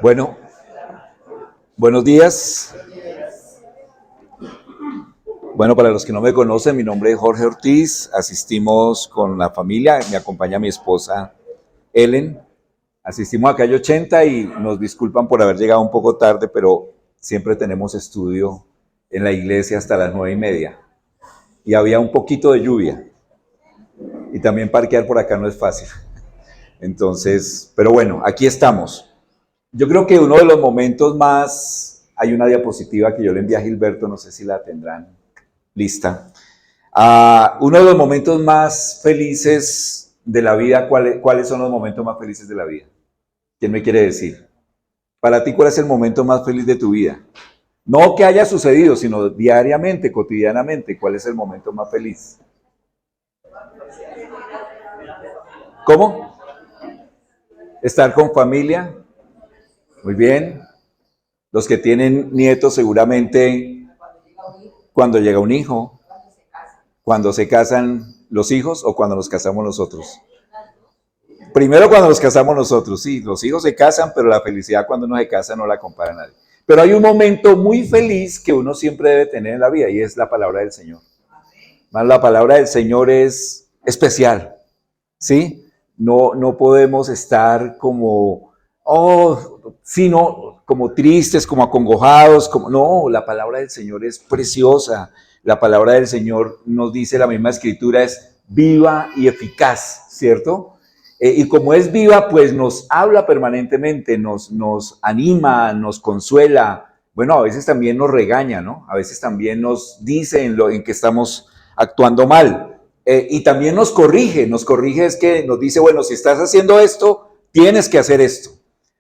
Bueno, buenos días. Bueno, para los que no me conocen, mi nombre es Jorge Ortiz. Asistimos con la familia, me acompaña mi esposa Ellen. Asistimos a calle 80 y nos disculpan por haber llegado un poco tarde, pero siempre tenemos estudio en la iglesia hasta las 9:30. Y había un poquito de lluvia. Y también parquear por acá no es fácil. Entonces, pero bueno, aquí estamos. Yo creo que uno de los momentos más, hay una diapositiva que yo le envié a Gilberto, no sé si la tendrán lista. Uno de los momentos más felices de la vida, ¿cuáles son los momentos más felices de la vida? ¿Quién me quiere decir? Para ti, ¿cuál es el momento más feliz de tu vida? No que haya sucedido, sino diariamente, cotidianamente, ¿cuál es el momento más feliz? ¿Cómo? Estar con familia. Muy bien. Los que tienen nietos seguramente cuando llega un hijo, cuando se casan los hijos o cuando nos casamos nosotros. Primero cuando nos casamos nosotros, sí, los hijos se casan, pero la felicidad cuando uno se casa no la compara nadie. Pero hay un momento muy feliz que uno siempre debe tener en la vida y es la palabra del Señor. Más la palabra del Señor es especial, ¿sí? No podemos estar como, sino como tristes, como acongojados, no, la palabra del Señor es preciosa. La palabra del Señor nos dice, la misma escritura es viva y eficaz, ¿cierto? Y como es viva, pues nos habla permanentemente, nos anima, nos consuela. Bueno, a veces también nos regaña, ¿no? A veces también nos dice en que estamos actuando mal. Y también nos corrige es que nos dice, bueno, si estás haciendo esto, tienes que hacer esto.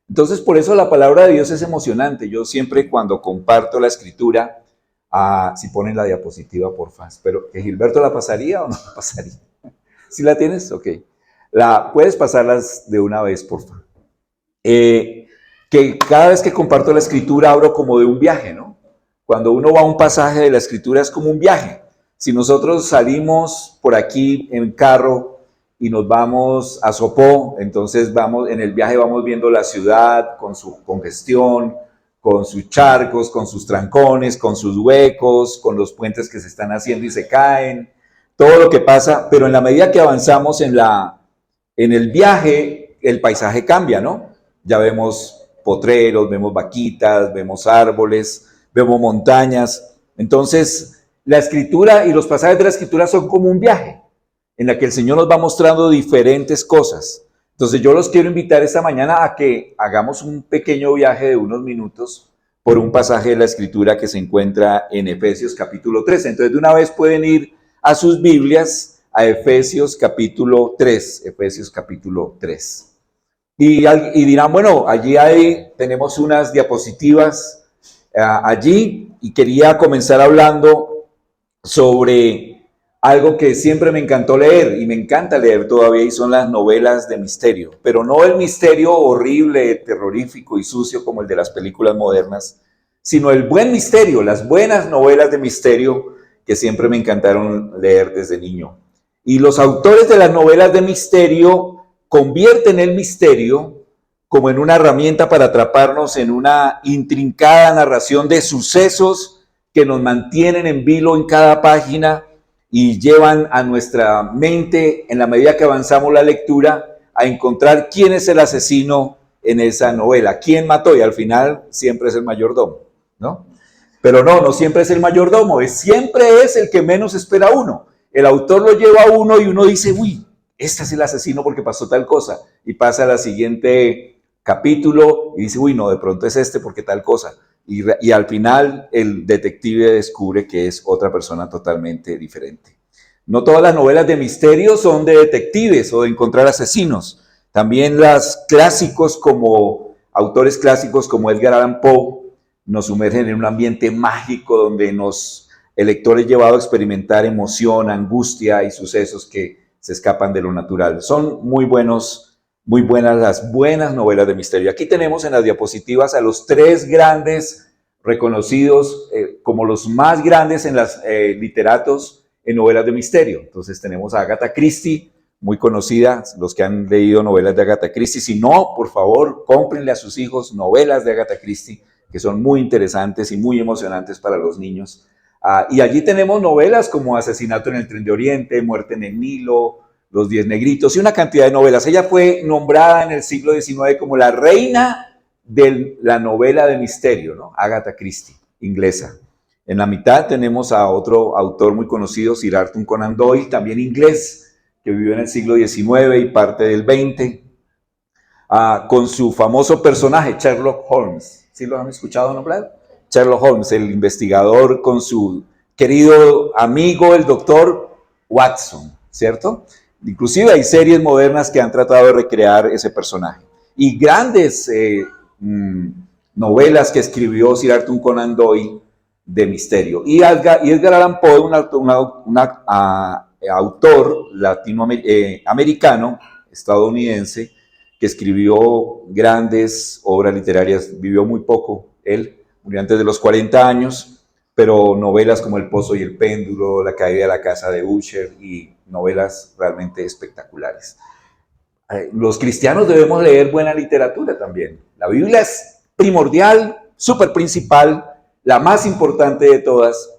Entonces, por eso la palabra de Dios es emocionante. Yo siempre cuando comparto la escritura, si ponen la diapositiva, porfa, pero que Gilberto la pasaría o no la pasaría. ¿Sí la tienes? Ok. Puedes pasarlas de una vez, por favor. Que cada vez que comparto la escritura abro como de un viaje, ¿no? Cuando uno va a un pasaje de la escritura es como un viaje. Si nosotros salimos por aquí en carro y nos vamos a Sopó, entonces vamos en el viaje vamos viendo la ciudad con su congestión, con sus charcos, con sus trancones, con sus huecos, con los puentes que se están haciendo y se caen, todo lo que pasa, pero en la medida que avanzamos en el viaje, el paisaje cambia, ¿no? Ya vemos potreros, vemos vaquitas, vemos árboles, vemos montañas. Entonces, la escritura y los pasajes de la escritura son como un viaje en la que el Señor nos va mostrando diferentes cosas. Entonces, yo los quiero invitar esta mañana a que hagamos un pequeño viaje de unos minutos por un pasaje de la escritura que se encuentra en Efesios capítulo 3. Entonces, de una vez pueden ir a sus Biblias a Efesios capítulo 3, Efesios capítulo 3. Y dirán, bueno, tenemos unas diapositivas allí y quería comenzar hablando sobre algo que siempre me encantó leer y me encanta leer todavía y son las novelas de misterio, pero no el misterio horrible, terrorífico y sucio como el de las películas modernas, sino el buen misterio, las buenas novelas de misterio que siempre me encantaron leer desde niño. Y los autores de las novelas de misterio convierten el misterio como en una herramienta para atraparnos en una intrincada narración de sucesos que nos mantienen en vilo en cada página y llevan a nuestra mente, en la medida que avanzamos la lectura, a encontrar quién es el asesino en esa novela, quién mató, y al final siempre es el mayordomo, ¿no? Pero no siempre es el mayordomo, siempre es el que menos espera uno. El autor lo lleva a uno y uno dice, uy, este es el asesino porque pasó tal cosa, y pasa a la siguiente capítulo y dice, uy, no, de pronto es este porque tal cosa. Y al final el detective descubre que es otra persona totalmente diferente. No todas las novelas de misterio son de detectives o de encontrar asesinos. También autores clásicos como Edgar Allan Poe nos sumergen en un ambiente mágico donde el lector es llevado a experimentar emoción, angustia y sucesos que se escapan de lo natural. Son muy buenas las buenas novelas de misterio. Aquí tenemos en las diapositivas a los tres grandes reconocidos como los más grandes en las literatos en novelas de misterio. Entonces tenemos a Agatha Christie muy conocida, los que han leído novelas de Agatha Christie. Si no, por favor, cómprenle a sus hijos novelas de Agatha Christie, que son muy interesantes y muy emocionantes para los niños. Y allí tenemos novelas como Asesinato en el Tren de Oriente, Muerte en el Nilo, Los 10 Negritos y una cantidad de novelas. Ella fue nombrada en el siglo XIX como la reina de la novela de misterio, ¿no? Agatha Christie, inglesa. En la mitad tenemos a otro autor muy conocido, Sir Arthur Conan Doyle, también inglés, que vivió en el siglo XIX y parte del XX, con su famoso personaje, Sherlock Holmes. ¿Sí lo han escuchado nombrar? Sherlock Holmes, el investigador con su querido amigo, el doctor Watson, ¿cierto? Inclusive hay series modernas que han tratado de recrear ese personaje. Y grandes novelas que escribió Sir Arthur Conan Doyle de misterio. Y Edgar Allan Poe, un autor latinoamericano, estadounidense, que escribió grandes obras literarias, vivió muy poco, él murió antes de los 40 años, pero novelas como El Pozo y el Péndulo, La caída de la casa de Usher y novelas realmente espectaculares. Los cristianos debemos leer buena literatura también. La Biblia es primordial, súper principal, la más importante de todas,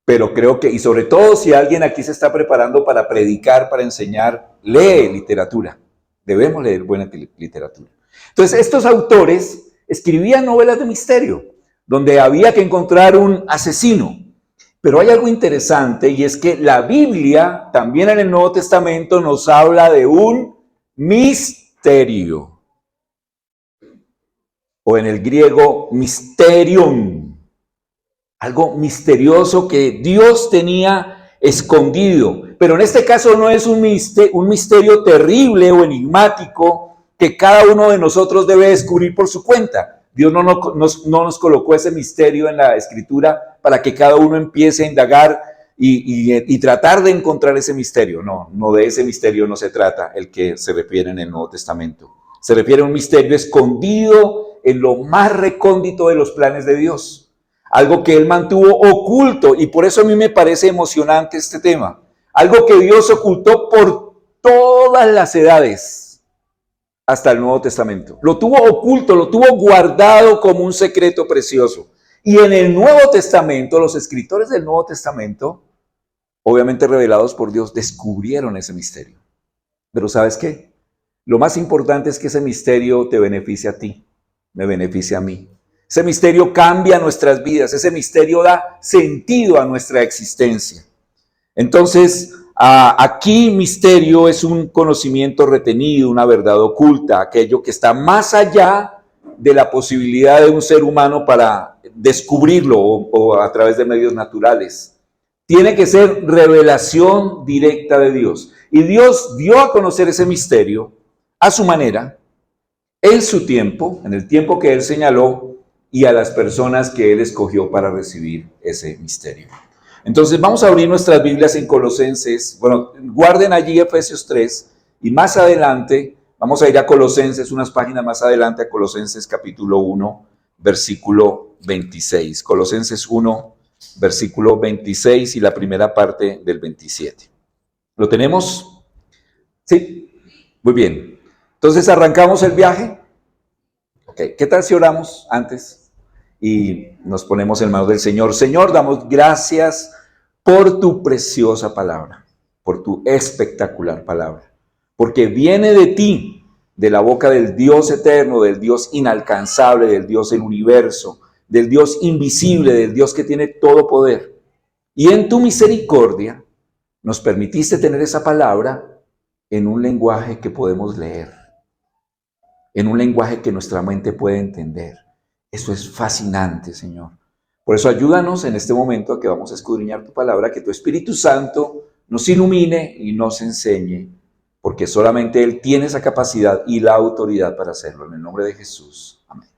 pero creo que, y sobre todo si alguien aquí se está preparando para predicar, para enseñar, lee literatura. Debemos leer buena literatura. Entonces, estos autores escribían novelas de misterio, donde había que encontrar un asesino. Pero hay algo interesante, y es que la Biblia, también en el Nuevo Testamento, nos habla de un misterio. O en el griego, mysterium. Algo misterioso que Dios tenía escondido. Pero en este caso no es un misterio terrible o enigmático que cada uno de nosotros debe descubrir por su cuenta. Dios no nos colocó ese misterio en la Escritura para que cada uno empiece a indagar y tratar de encontrar ese misterio. No de ese misterio no se trata el que se refiere en el Nuevo Testamento. Se refiere a un misterio escondido en lo más recóndito de los planes de Dios. Algo que Él mantuvo oculto, y por eso a mí me parece emocionante este tema. Algo que Dios ocultó por todas las edades hasta el Nuevo Testamento. Lo tuvo oculto, lo tuvo guardado como un secreto precioso. Y en el Nuevo Testamento, los escritores del Nuevo Testamento, obviamente revelados por Dios, descubrieron ese misterio. Pero ¿sabes qué? Lo más importante es que ese misterio te beneficie a ti, me beneficia a mí. Ese misterio cambia nuestras vidas, ese misterio da sentido a nuestra existencia. Entonces, aquí misterio es un conocimiento retenido, una verdad oculta, aquello que está más allá de la posibilidad de un ser humano para descubrirlo o a través de medios naturales. Tiene que ser revelación directa de Dios. Y Dios dio a conocer ese misterio a su manera, en su tiempo, en el tiempo que Él señaló, y a las personas que Él escogió para recibir ese misterio. Entonces vamos a abrir nuestras Biblias en Colosenses. Bueno, guarden allí Efesios 3 y más adelante vamos a ir a Colosenses, unas páginas más adelante, a Colosenses capítulo 1, versículo 26. Colosenses 1, versículo 26 y la primera parte del 27. ¿Lo tenemos? Sí, muy bien. Entonces arrancamos el viaje. Ok, ¿qué tal si oramos antes? Y nos ponemos en manos del Señor. Señor, damos gracias por tu preciosa palabra, por tu espectacular palabra, porque viene de ti, de la boca del Dios eterno, del Dios inalcanzable, del Dios del universo, del Dios invisible, del Dios que tiene todo poder. Y en tu misericordia nos permitiste tener esa palabra en un lenguaje que podemos leer, en un lenguaje que nuestra mente puede entender. Eso es fascinante, Señor. Por eso ayúdanos en este momento a que vamos a escudriñar tu palabra, que tu Espíritu Santo nos ilumine y nos enseñe, porque solamente Él tiene esa capacidad y la autoridad para hacerlo. En el nombre de Jesús. Amén.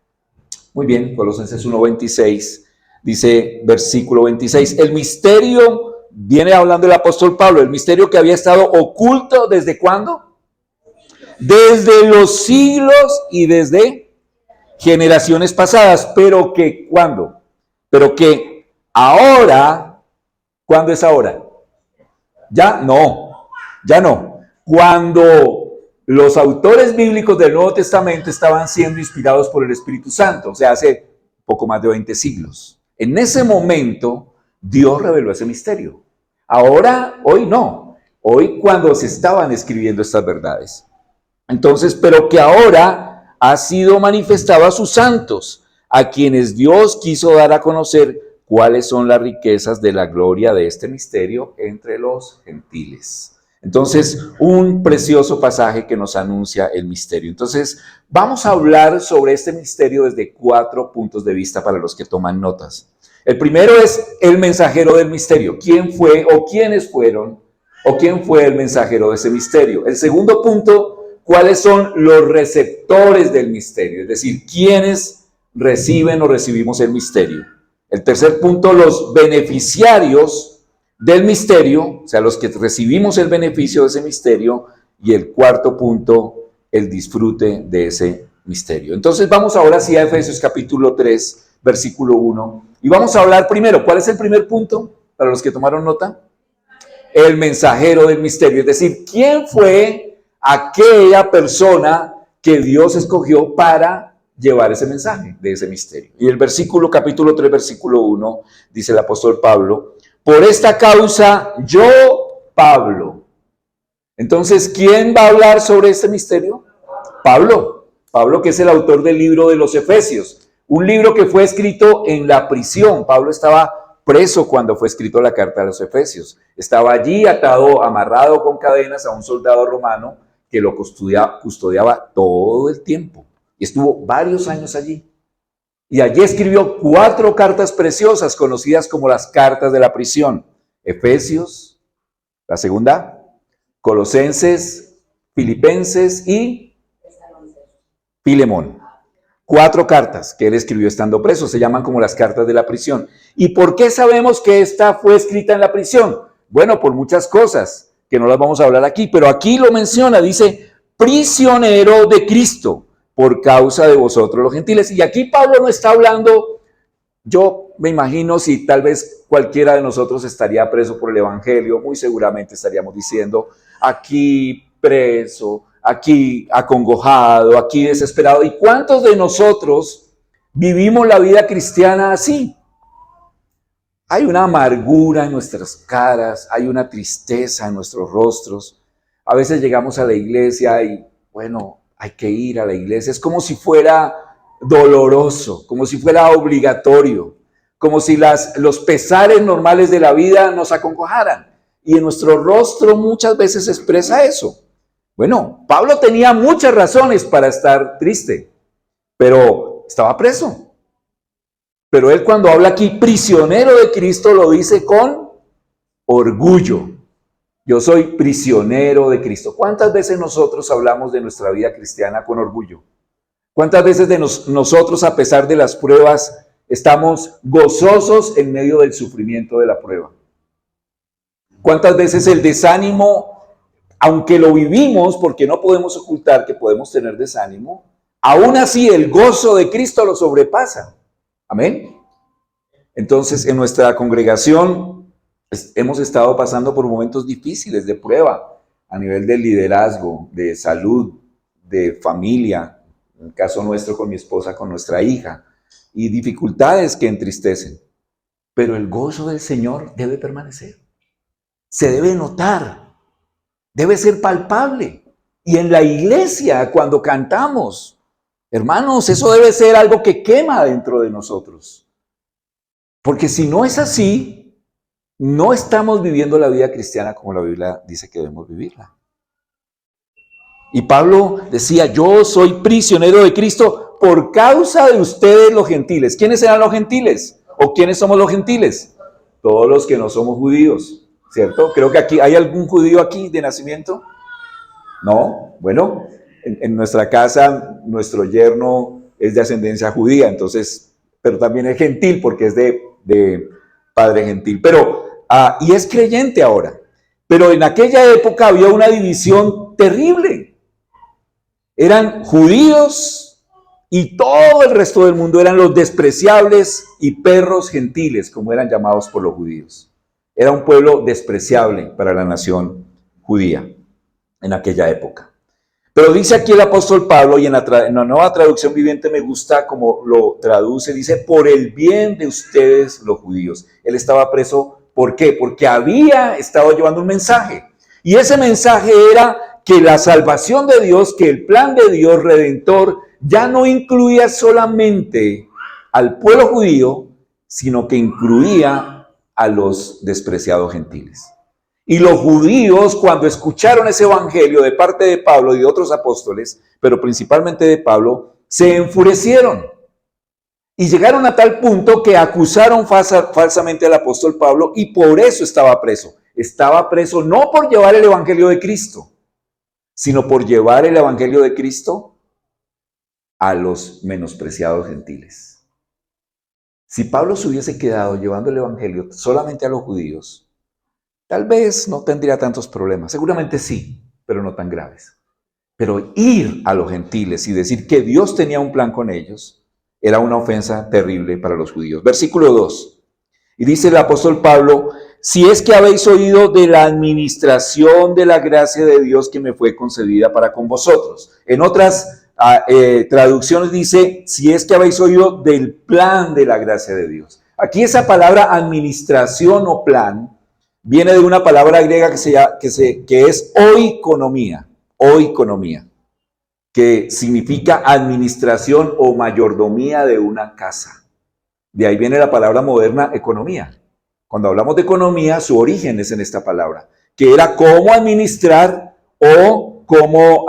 Muy bien, Colosenses 1:26, dice versículo 26, el misterio, viene hablando el apóstol Pablo, el misterio que había estado oculto, ¿desde cuándo? Desde los siglos y desde generaciones pasadas, pero que ¿cuándo? Pero que ahora, ¿cuándo es ahora? Ya no, cuando los autores bíblicos del Nuevo Testamento estaban siendo inspirados por el Espíritu Santo, o sea, hace poco más de 20 siglos. En ese momento, Dios reveló ese misterio. Ahora, hoy no. Hoy cuando se estaban escribiendo estas verdades. Entonces, pero que ahora ha sido manifestado a sus santos, a quienes Dios quiso dar a conocer cuáles son las riquezas de la gloria de este misterio entre los gentiles. Entonces, un precioso pasaje que nos anuncia el misterio. Entonces, vamos a hablar sobre este misterio desde 4 puntos de vista para los que toman notas. El primero es el mensajero del misterio. ¿Quién fue o quiénes fueron o quién fue el mensajero de ese misterio? El segundo punto, ¿cuáles son los receptores del misterio? Es decir, ¿quiénes reciben o recibimos el misterio? El tercer punto, los beneficiarios del misterio, o sea, los que recibimos el beneficio de ese misterio. Y el cuarto punto, el disfrute de ese misterio. Entonces vamos ahora sí a Efesios capítulo 3, versículo 1. Y vamos a hablar primero, ¿cuál es el primer punto? Para los que tomaron nota. El mensajero del misterio, es decir, ¿quién fue aquella persona que Dios escogió para llevar ese mensaje de ese misterio? Y el versículo, capítulo 3, versículo 1, dice el apóstol Pablo: por esta causa yo, Pablo. Entonces, ¿quién va a hablar sobre este misterio? Pablo. Pablo, que es el autor del libro de los Efesios. Un libro que fue escrito en la prisión. Pablo estaba preso cuando fue escrito la carta de los Efesios. Estaba allí atado, amarrado con cadenas a un soldado romano que lo custodiaba todo el tiempo. Y estuvo varios años allí. Y allí escribió 4 cartas preciosas conocidas como las cartas de la prisión. Efesios, la segunda, Colosenses, Filipenses y Filemón. 4 cartas que él escribió estando preso, se llaman como las cartas de la prisión. ¿Y por qué sabemos que esta fue escrita en la prisión? Bueno, por muchas cosas que no las vamos a hablar aquí, pero aquí lo menciona, dice, prisionero de Cristo, por causa de vosotros los gentiles. Y aquí Pablo no está hablando, yo me imagino si tal vez cualquiera de nosotros estaría preso por el evangelio, muy seguramente estaríamos diciendo, aquí preso, aquí acongojado, aquí desesperado. ¿Y cuántos de nosotros vivimos la vida cristiana así? Hay una amargura en nuestras caras, hay una tristeza en nuestros rostros. A veces llegamos a la iglesia y, bueno, hay que ir a la iglesia. Es como si fuera doloroso, como si fuera obligatorio, como si los pesares normales de la vida nos acongojaran. Y en nuestro rostro muchas veces se expresa eso. Bueno, Pablo tenía muchas razones para estar triste, pero estaba preso. Pero él, cuando habla aquí prisionero de Cristo, lo dice con orgullo. Yo soy prisionero de Cristo. ¿Cuántas veces nosotros hablamos de nuestra vida cristiana con orgullo? ¿Cuántas veces de nosotros, a pesar de las pruebas, estamos gozosos en medio del sufrimiento de la prueba? ¿Cuántas veces el desánimo, aunque lo vivimos, porque no podemos ocultar que podemos tener desánimo, aún así el gozo de Cristo lo sobrepasa? Amén. Entonces, en nuestra congregación hemos estado pasando por momentos difíciles de prueba a nivel de liderazgo, de salud, de familia, en el caso nuestro con mi esposa, con nuestra hija, y dificultades que entristecen. Pero el gozo del Señor debe permanecer, se debe notar, debe ser palpable. Y en la iglesia, cuando cantamos, hermanos, eso debe ser algo que quema dentro de nosotros. Porque si no es así, no estamos viviendo la vida cristiana como la Biblia dice que debemos vivirla. Y Pablo decía, yo soy prisionero de Cristo por causa de ustedes los gentiles. ¿Quiénes eran los gentiles? ¿O quiénes somos los gentiles? Todos los que no somos judíos, ¿cierto? Creo que aquí, ¿hay algún judío aquí de nacimiento? No, bueno, en nuestra casa, nuestro yerno es de ascendencia judía, entonces, pero también es gentil porque es de padre gentil. Pero, y es creyente ahora. Pero en aquella época había una división terrible. Eran judíos y todo el resto del mundo eran los despreciables y perros gentiles, como eran llamados por los judíos. Era un pueblo despreciable para la nación judía. en aquella época. Pero dice aquí el apóstol Pablo, y en la Nueva Traducción Viviente me gusta como lo traduce, dice, por el bien de ustedes los judíos. Él estaba preso, ¿por qué? Porque había estado llevando un mensaje. Y ese mensaje era que la salvación de Dios, que el plan de Dios redentor, ya no incluía solamente al pueblo judío, sino que incluía a los despreciados gentiles. Y los judíos, cuando escucharon ese evangelio de parte de Pablo y de otros apóstoles, pero principalmente de Pablo, se enfurecieron. Y llegaron a tal punto que acusaron falsamente al apóstol Pablo y por eso estaba preso. Estaba preso no por llevar el evangelio de Cristo, sino por llevar el evangelio de Cristo a los menospreciados gentiles. Si Pablo se hubiese quedado llevando el evangelio solamente a los judíos, tal vez no tendría tantos problemas. Seguramente sí, pero no tan graves. Pero ir a los gentiles y decir que Dios tenía un plan con ellos era una ofensa terrible para los judíos. Versículo 2. Y dice el apóstol Pablo, si es que habéis oído de la administración de la gracia de Dios que me fue concedida para con vosotros. En otras traducciones dice, si es que habéis oído del plan de la gracia de Dios. Aquí esa palabra administración o plan viene de una palabra griega que es oikonomía, que significa administración o mayordomía de una casa. De ahí viene la palabra moderna economía. Cuando hablamos de economía, su origen es en esta palabra, que era cómo administrar o cómo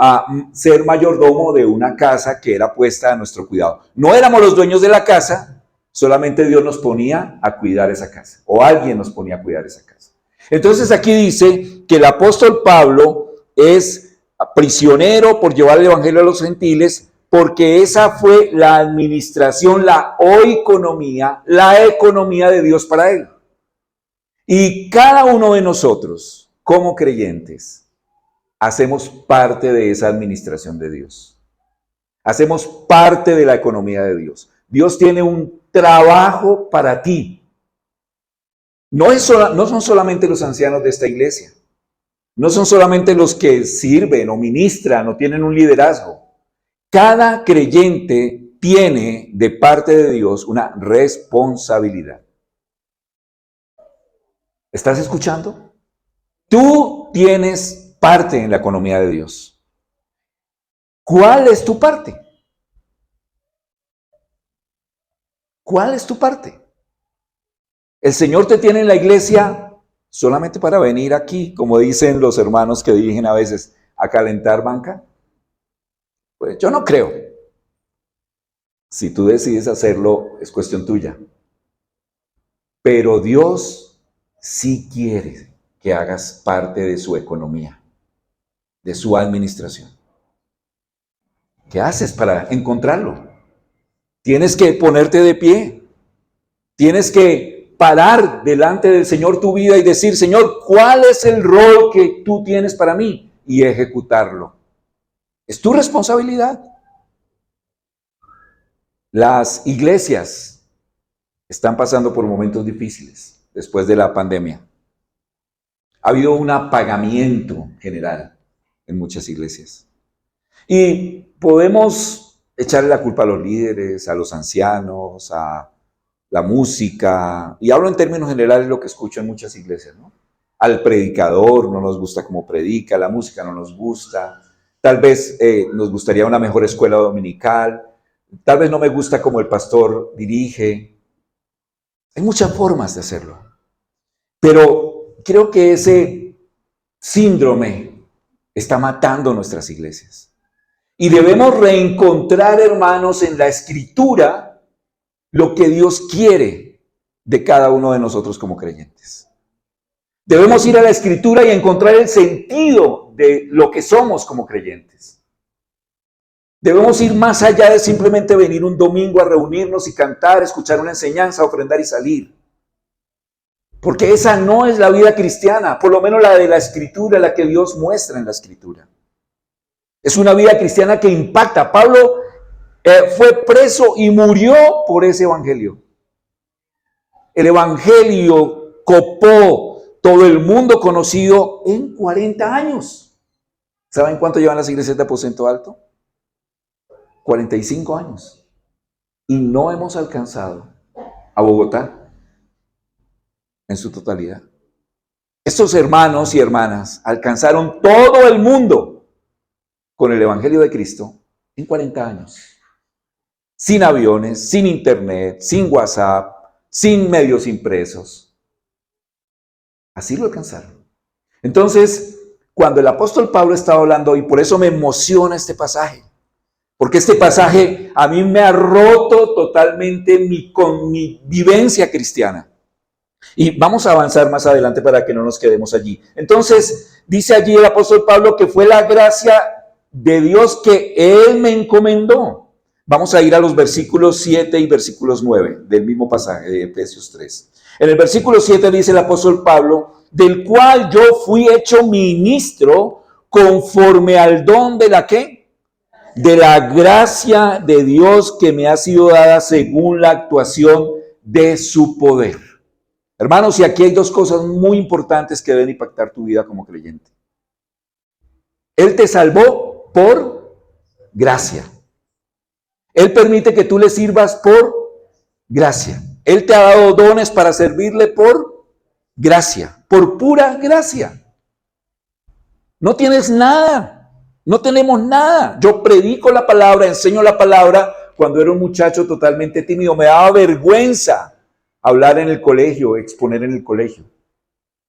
ser mayordomo de una casa que era puesta a nuestro cuidado. No éramos los dueños de la casa, solamente Dios nos ponía a cuidar esa casa, o alguien nos ponía a cuidar esa casa. Entonces aquí dice que el apóstol Pablo es prisionero por llevar el evangelio a los gentiles, porque esa fue la administración, la oikonomía, la economía de Dios para él. Y cada uno de nosotros, como creyentes, hacemos parte de esa administración de Dios. Hacemos parte de la economía de Dios. Dios tiene un trabajo para ti. No son solamente los ancianos de esta iglesia. No son solamente los que sirven o ministran o tienen un liderazgo. Cada creyente tiene de parte de Dios una responsabilidad. ¿Estás escuchando? Tú tienes parte en la economía de Dios. ¿Cuál es tu parte? ¿Cuál es tu parte? El Señor te tiene en la iglesia solamente para venir aquí, como dicen los hermanos que dirigen a veces, a calentar banca. Pues yo no creo. Si tú decides hacerlo, es cuestión tuya. Pero Dios sí quiere que hagas parte de su economía, de su administración. ¿Qué haces para encontrarlo? Tienes que ponerte de pie. Tienes que parar delante del Señor tu vida y decir, Señor, ¿cuál es el rol que tú tienes para mí? Y ejecutarlo. Es tu responsabilidad. Las iglesias están pasando por momentos difíciles después de la pandemia. Ha habido un apagamiento general en muchas iglesias. Y podemos echarle la culpa a los líderes, a los ancianos, a la música, y hablo en términos generales lo que escucho en muchas iglesias, ¿no? Al predicador no nos gusta cómo predica, la música no nos gusta, tal vez nos gustaría una mejor escuela dominical, tal vez no me gusta cómo el pastor dirige. Hay muchas formas de hacerlo, pero creo que ese síndrome está matando nuestras iglesias. Y debemos reencontrar, hermanos, en la Escritura lo que Dios quiere de cada uno de nosotros como creyentes. Debemos ir a la Escritura y encontrar el sentido de lo que somos como creyentes. Debemos ir más allá de simplemente venir un domingo a reunirnos y cantar, escuchar una enseñanza, ofrendar y salir. Porque esa no es la vida cristiana, por lo menos la de la Escritura, la que Dios muestra en la Escritura. Es una vida cristiana que impacta. Pablo fue preso y murió por ese evangelio. El evangelio copó todo el mundo conocido en 40 años. ¿Saben cuánto llevan las iglesias de aposento alto? 45 años. Y no hemos alcanzado a Bogotá en su totalidad. Estos hermanos y hermanas alcanzaron todo el mundo con el Evangelio de Cristo en 40 años. Sin aviones, sin internet, sin WhatsApp, sin medios impresos. Así lo alcanzaron. Entonces, cuando el apóstol Pablo estaba hablando, y por eso me emociona este pasaje, porque este pasaje a mí me ha roto totalmente con mi vivencia cristiana. Y vamos a avanzar más adelante para que no nos quedemos allí. Entonces, dice allí el apóstol Pablo que fue la gracia de Dios que Él me encomendó. Vamos a ir a los versículos 7 y versículos 9 del mismo pasaje de Efesios 3. En el versículo 7 dice el apóstol Pablo, del cual yo fui hecho ministro conforme al don de la ¿qué? De la gracia de Dios que me ha sido dada según la actuación de su poder. Hermanos, y aquí hay dos cosas muy importantes que deben impactar tu vida como creyente. Él te salvó por gracia. Él permite que tú le sirvas por gracia. Él te ha dado dones para servirle por gracia, por pura gracia. No tienes nada, no tenemos nada. Yo predico la palabra, enseño la palabra. Cuando era un muchacho totalmente tímido, me daba vergüenza hablar en el colegio, exponer en el colegio.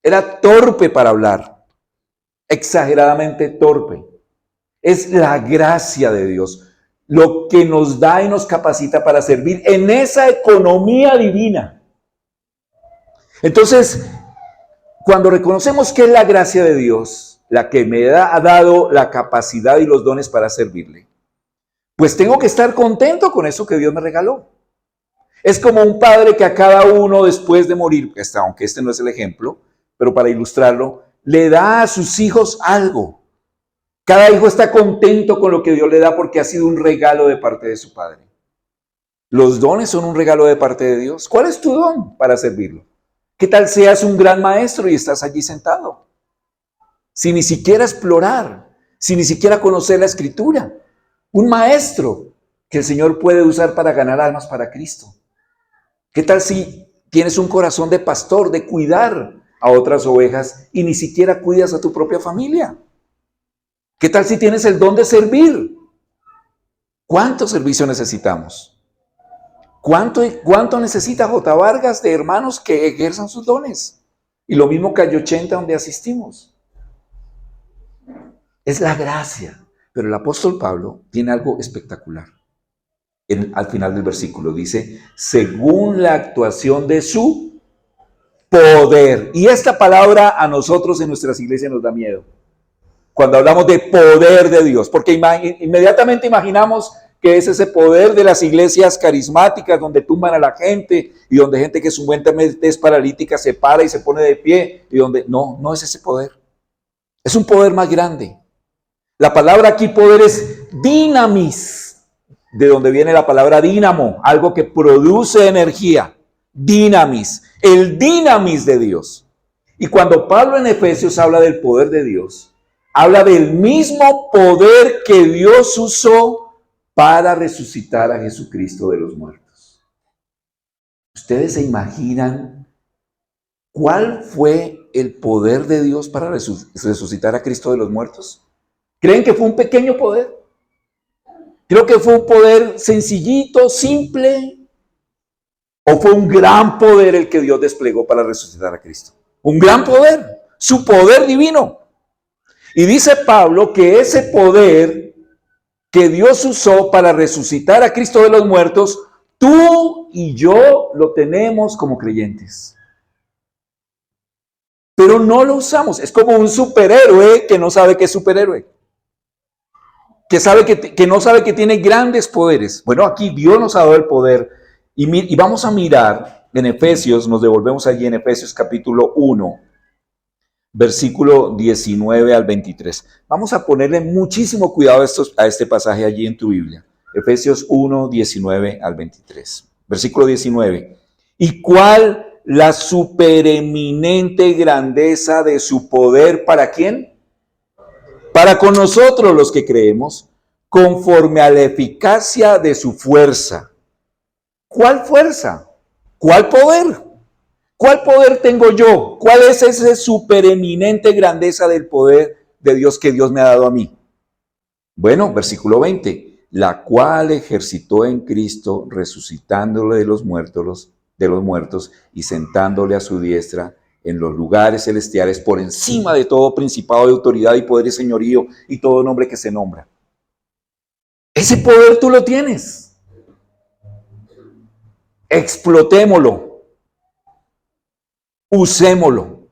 Era torpe para hablar, exageradamente torpe. Es la gracia de Dios lo que nos da y nos capacita para servir en esa economía divina. Entonces, cuando reconocemos que es la gracia de Dios la que me ha dado la capacidad y los dones para servirle, pues tengo que estar contento con eso que Dios me regaló. Es como un padre que a cada uno después de morir, aunque este no es el ejemplo, pero para ilustrarlo, le da a sus hijos algo. Cada hijo está contento con lo que Dios le da porque ha sido un regalo de parte de su padre. Los dones son un regalo de parte de Dios. ¿Cuál es tu don para servirlo? ¿Qué tal seas un gran maestro y estás allí sentado? Sin ni siquiera explorar, sin ni siquiera conocer la Escritura. Un maestro que el Señor puede usar para ganar almas para Cristo. ¿Qué tal si tienes un corazón de pastor, de cuidar a otras ovejas y ni siquiera cuidas a tu propia familia? ¿Qué tal si tienes el don de servir? ¿Cuánto servicio necesitamos? ¿Cuánto necesita J. Vargas de hermanos que ejerzan sus dones? Y lo mismo Calle 80 donde asistimos. Es la gracia. Pero el apóstol Pablo tiene algo espectacular. Al final del versículo dice, según la actuación de su poder. Y esta palabra a nosotros en nuestras iglesias nos da miedo. Cuando hablamos de poder de Dios, porque inmediatamente imaginamos que es ese poder de las iglesias carismáticas donde tumban a la gente y donde gente que supuestamente es paralítica se para y se pone de pie y donde no es ese poder. Es un poder más grande. La palabra aquí poder es dinamis, de donde viene la palabra dínamo, algo que produce energía. Dinamis, el dinamis de Dios. Y cuando Pablo en Efesios habla del poder de Dios, habla del mismo poder que Dios usó para resucitar a Jesucristo de los muertos. ¿Ustedes se imaginan cuál fue el poder de Dios para resucitar a Cristo de los muertos? ¿Creen que fue un pequeño poder? Creo que fue un poder sencillito, simple, o fue un gran poder el que Dios desplegó para resucitar a Cristo. Un gran poder, su poder divino. Y dice Pablo que ese poder que Dios usó para resucitar a Cristo de los muertos, tú y yo lo tenemos como creyentes. Pero no lo usamos. Es como un superhéroe que no sabe que es superhéroe. Que no sabe que tiene grandes poderes. Bueno, aquí Dios nos ha dado el poder. Y vamos a mirar en Efesios, nos devolvemos allí en Efesios capítulo 1. Versículo 19 al 23. Vamos a ponerle muchísimo cuidado a este pasaje allí en tu Biblia. Efesios 1, 19 al 23. Versículo 19. ¿Y cuál la supereminente grandeza de su poder para quién? para con nosotros los que creemos, conforme a la eficacia de su fuerza. ¿Cuál fuerza? ¿Cuál poder? ¿Cuál poder tengo yo? ¿Cuál es esa supereminente grandeza del poder de Dios que Dios me ha dado a mí? Bueno, versículo 20, la cual ejercitó en Cristo, resucitándole de los muertos y sentándole a su diestra en los lugares celestiales, por encima de todo principado de autoridad y poder y señorío y todo nombre que se nombra. Ese poder tú lo tienes. Explotémoslo. Usémoslo.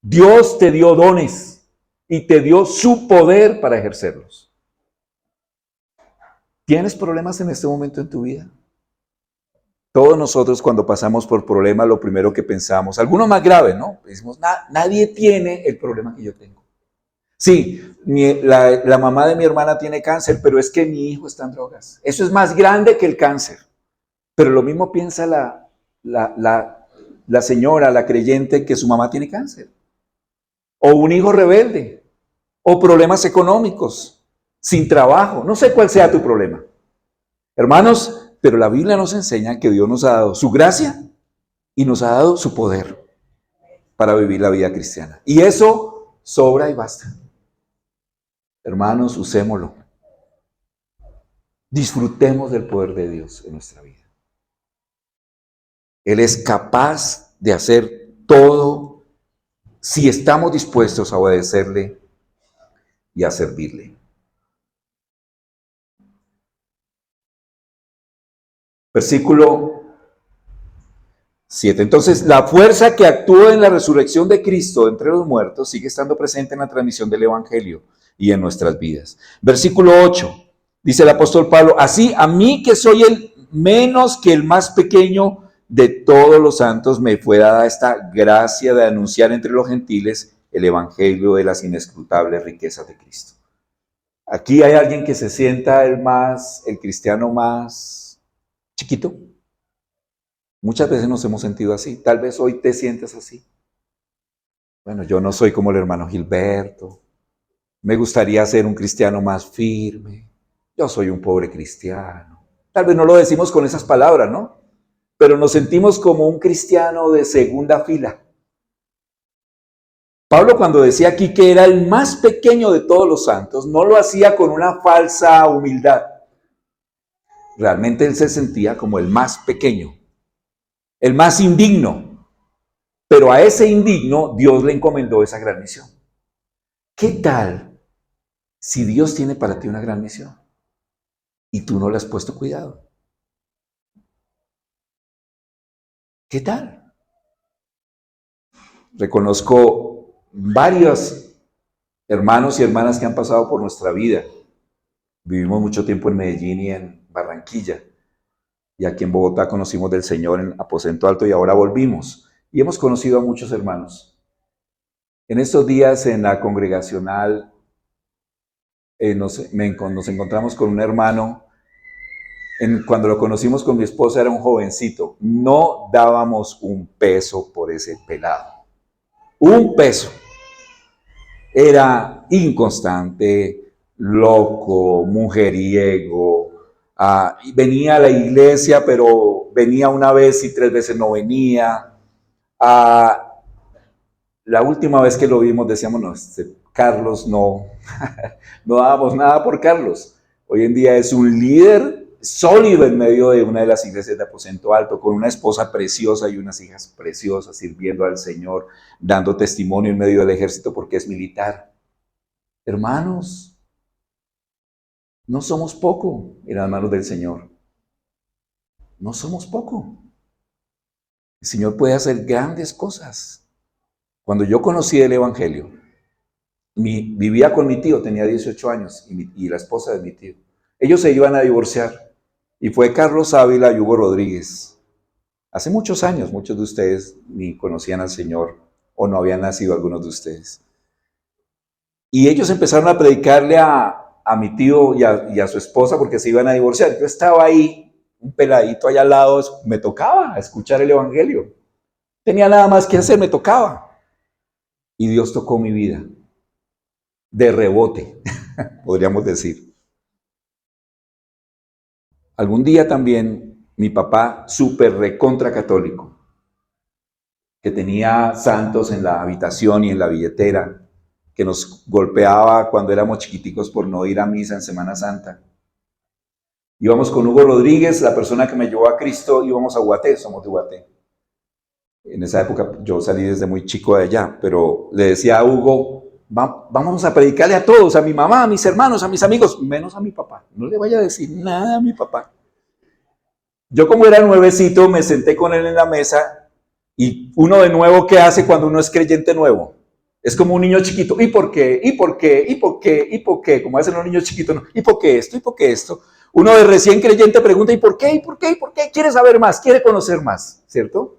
Dios te dio dones y te dio su poder para ejercerlos. ¿Tienes problemas en este momento en tu vida? Todos nosotros cuando pasamos por problemas, lo primero que pensamos, algunos más graves, ¿no? Decimos, nadie tiene el problema que yo tengo. Sí, la mamá de mi hermana tiene cáncer, pero es que mi hijo está en drogas. Eso es más grande que el cáncer. Pero lo mismo piensa la señora, la creyente, que su mamá tiene cáncer. O un hijo rebelde. O problemas económicos. Sin trabajo. No sé cuál sea tu problema. Hermanos, pero la Biblia nos enseña que Dios nos ha dado su gracia y nos ha dado su poder para vivir la vida cristiana. Y eso sobra y basta. Hermanos, usémoslo. Disfrutemos del poder de Dios en nuestra vida. Él es capaz de hacer todo si estamos dispuestos a obedecerle y a servirle. Versículo 7. Entonces, la fuerza que actúa en la resurrección de Cristo entre los muertos sigue estando presente en la transmisión del Evangelio y en nuestras vidas. Versículo 8. Dice el apóstol Pablo, así a mí que soy el menos que el más pequeño de todos los santos, me fue dada esta gracia de anunciar entre los gentiles el Evangelio de las inescrutables riquezas de Cristo. Aquí hay alguien que se sienta el cristiano más chiquito. Muchas veces nos hemos sentido así. Tal vez hoy te sientes así. Bueno, yo no soy como el hermano Gilberto. Me gustaría ser un cristiano más firme. Yo soy un pobre cristiano. Tal vez no lo decimos con esas palabras, ¿no? Pero nos sentimos como un cristiano de segunda fila. Pablo, cuando decía aquí que era el más pequeño de todos los santos, no lo hacía con una falsa humildad. Realmente él se sentía como el más pequeño, el más indigno. Pero a ese indigno Dios le encomendó esa gran misión. ¿Qué tal si Dios tiene para ti una gran misión y tú no le has puesto cuidado? ¿Qué tal? Reconozco varios hermanos y hermanas que han pasado por nuestra vida. Vivimos mucho tiempo en Medellín y en Barranquilla. Y aquí en Bogotá conocimos del Señor en Aposento Alto y ahora volvimos. Y hemos conocido a muchos hermanos. En estos días en la congregacional nos encontramos con un hermano. Cuando lo conocimos con mi esposa era un jovencito. No dábamos un peso por ese pelado. Un peso. Era inconstante, loco, mujeriego. Venía a la iglesia, pero venía una vez y 3 veces no venía. La última vez que lo vimos decíamos, no, Carlos no dábamos nada por Carlos. Hoy en día es un líder sólido en medio de una de las iglesias de Aposento Alto, con una esposa preciosa y unas hijas preciosas, sirviendo al Señor, dando testimonio en medio del ejército porque es militar. Hermanos, no somos poco en las manos del Señor. No somos poco. El Señor puede hacer grandes cosas. Cuando yo conocí el Evangelio, vivía con mi tío, tenía 18 años, y la esposa de mi tío. Ellos se iban a divorciar, y fue Carlos Ávila y Hugo Rodríguez. Hace muchos años, muchos de ustedes ni conocían al Señor, o no habían nacido algunos de ustedes. Y ellos empezaron a predicarle a mi tío y a su esposa porque se iban a divorciar. Yo estaba ahí, un peladito allá al lado, me tocaba escuchar el Evangelio. Tenía nada más que hacer, me tocaba. Y Dios tocó mi vida. de rebote, podríamos decir. Algún día también mi papá, súper recontra católico, que tenía santos en la habitación y en la billetera, que nos golpeaba cuando éramos chiquiticos por no ir a misa en Semana Santa. Íbamos con Hugo Rodríguez, la persona que me llevó a Cristo, íbamos a Guaté, somos de Guaté. En esa época yo salí desde muy chico de allá, pero le decía a Hugo, vamos a predicarle a todos, a mi mamá, a mis hermanos, a mis amigos, menos a mi papá. No le vaya a decir nada a mi papá. Yo como era nuevecito, me senté con él en la mesa y uno de nuevo, ¿qué hace cuando uno es creyente nuevo? Es como un niño chiquito. ¿Y por qué? ¿Y por qué? ¿Y por qué? ¿Y por qué? Como hacen los niños chiquitos. ¿No? ¿Y por qué esto? ¿Y por qué esto? Uno de recién creyente pregunta, ¿y por qué? ¿Y por qué? ¿Y por qué? Quiere saber más, quiere conocer más, ¿cierto?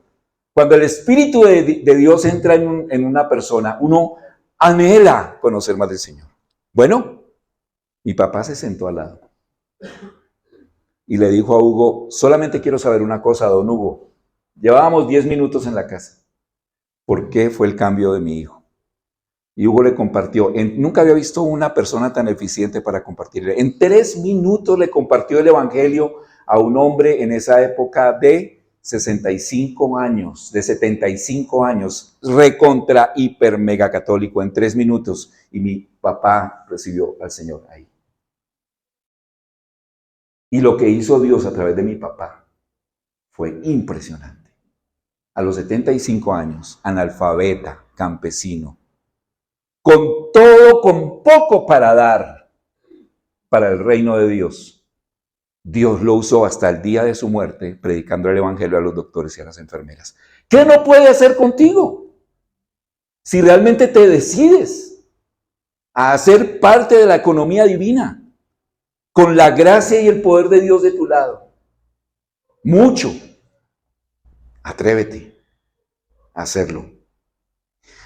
Cuando el Espíritu de Dios entra en una persona, uno anhela conocer más del Señor. Bueno, mi papá se sentó al lado y le dijo a Hugo, solamente quiero saber una cosa, don Hugo. Llevábamos 10 minutos en la casa. ¿Por qué fue el cambio de mi hijo? Y Hugo le compartió, nunca había visto una persona tan eficiente para compartir. En 3 minutos le compartió el Evangelio a un hombre en esa época de 65 años, de 75 años, recontra, hiper, mega católico, en 3 minutos. Y mi papá recibió al Señor ahí. Y lo que hizo Dios a través de mi papá fue impresionante. A los 75 años, analfabeta, campesino, con todo, con poco para dar para el reino de Dios. Dios lo usó hasta el día de su muerte, predicando el evangelio a los doctores y a las enfermeras. ¿Qué no puede hacer contigo? Si realmente te decides a ser parte de la economía divina, con la gracia y el poder de Dios de tu lado. Mucho. Atrévete a hacerlo.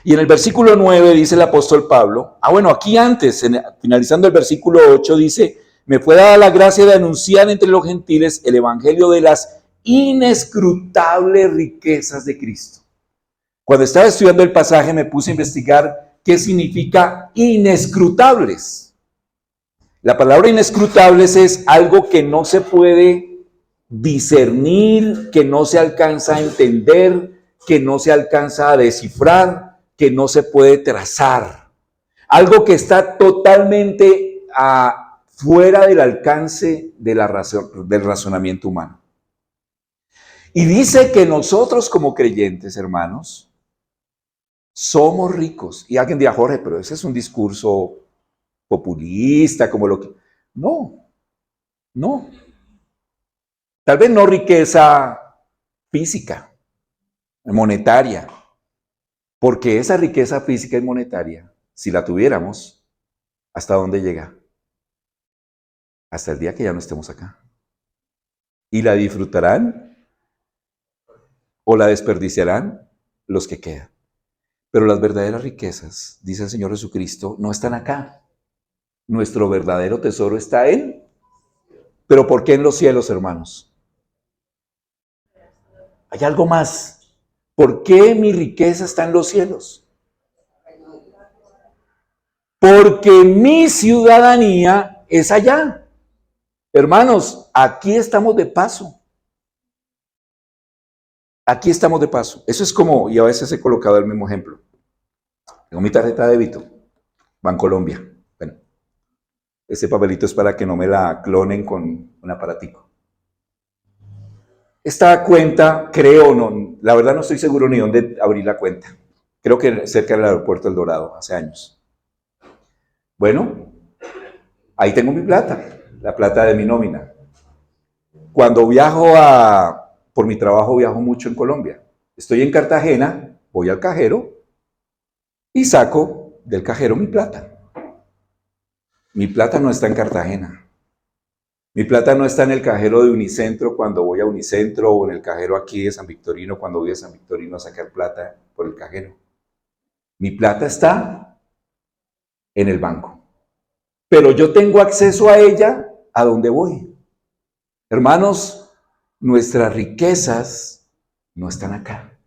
Y en el versículo 9 dice el apóstol Pablo, aquí antes, finalizando el versículo 8, dice, me fue dada la gracia de anunciar entre los gentiles el evangelio de las inescrutables riquezas de Cristo. Cuando estaba estudiando el pasaje me puse a investigar qué significa inescrutables. La palabra inescrutables es algo que no se puede discernir, que no se alcanza a entender, que no se alcanza a descifrar, que no se puede trazar. Algo que está totalmente fuera del alcance de del razonamiento humano. Y dice que nosotros como creyentes, hermanos, somos ricos. Y alguien dirá, Jorge, pero ese es un discurso populista, como lo que... No. Tal vez no riqueza física, monetaria, porque esa riqueza física y monetaria, si la tuviéramos, ¿hasta dónde llega? Hasta el día que ya no estemos acá. ¿Y la disfrutarán o la desperdiciarán los que quedan? Pero las verdaderas riquezas, dice el Señor Jesucristo, no están acá. Nuestro verdadero tesoro está en... ¿Pero por qué en los cielos, hermanos? Hay algo más. ¿Por qué mi riqueza está en los cielos? Porque mi ciudadanía es allá. Hermanos, aquí estamos de paso. Aquí estamos de paso. Eso es como, y a veces he colocado el mismo ejemplo. Tengo mi tarjeta de débito, Bancolombia. Bueno, ese papelito es para que no me la clonen con un aparatico. Esta cuenta, creo, no, la verdad no estoy seguro ni dónde abrí la cuenta. Creo que cerca del aeropuerto El Dorado, hace años. Bueno, ahí tengo mi plata, la plata de mi nómina. Cuando viajo por mi trabajo viajo mucho en Colombia. Estoy en Cartagena, voy al cajero y saco del cajero mi plata. Mi plata no está en Cartagena. Mi plata no está en el cajero de Unicentro cuando voy a Unicentro o en el cajero aquí de San Victorino cuando voy a San Victorino a sacar plata por el cajero. Mi plata está en el banco. Pero yo tengo acceso a ella a donde voy. Hermanos, nuestras riquezas no están acá.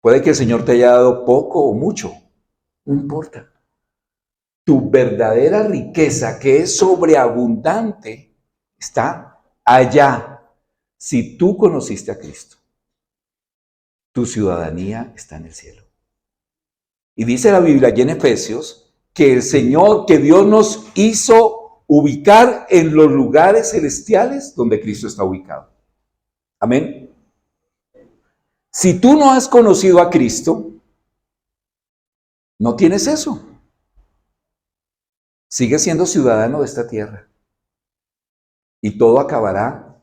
Puede que el Señor te haya dado poco o mucho, no importa. Tu verdadera riqueza, que es sobreabundante, está allá. Si tú conociste a Cristo, tu ciudadanía está en el cielo. Y dice la Biblia allí en Efesios que el Señor, que Dios nos hizo ubicar en los lugares celestiales donde Cristo está ubicado. Amén. Si tú no has conocido a Cristo, no tienes eso. Sigues siendo ciudadano de esta tierra. Y todo acabará,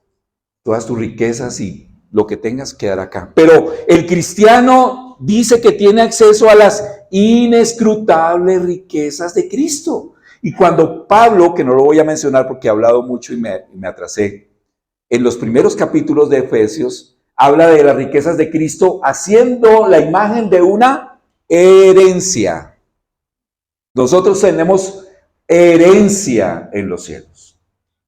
todas tus riquezas y lo que tengas quedará acá. Pero el cristiano dice que tiene acceso a las inescrutables riquezas de Cristo. Y cuando Pablo, que no lo voy a mencionar porque he hablado mucho y me atrasé, en los primeros capítulos de Efesios, habla de las riquezas de Cristo haciendo la imagen de una herencia. Nosotros tenemos herencia en los cielos.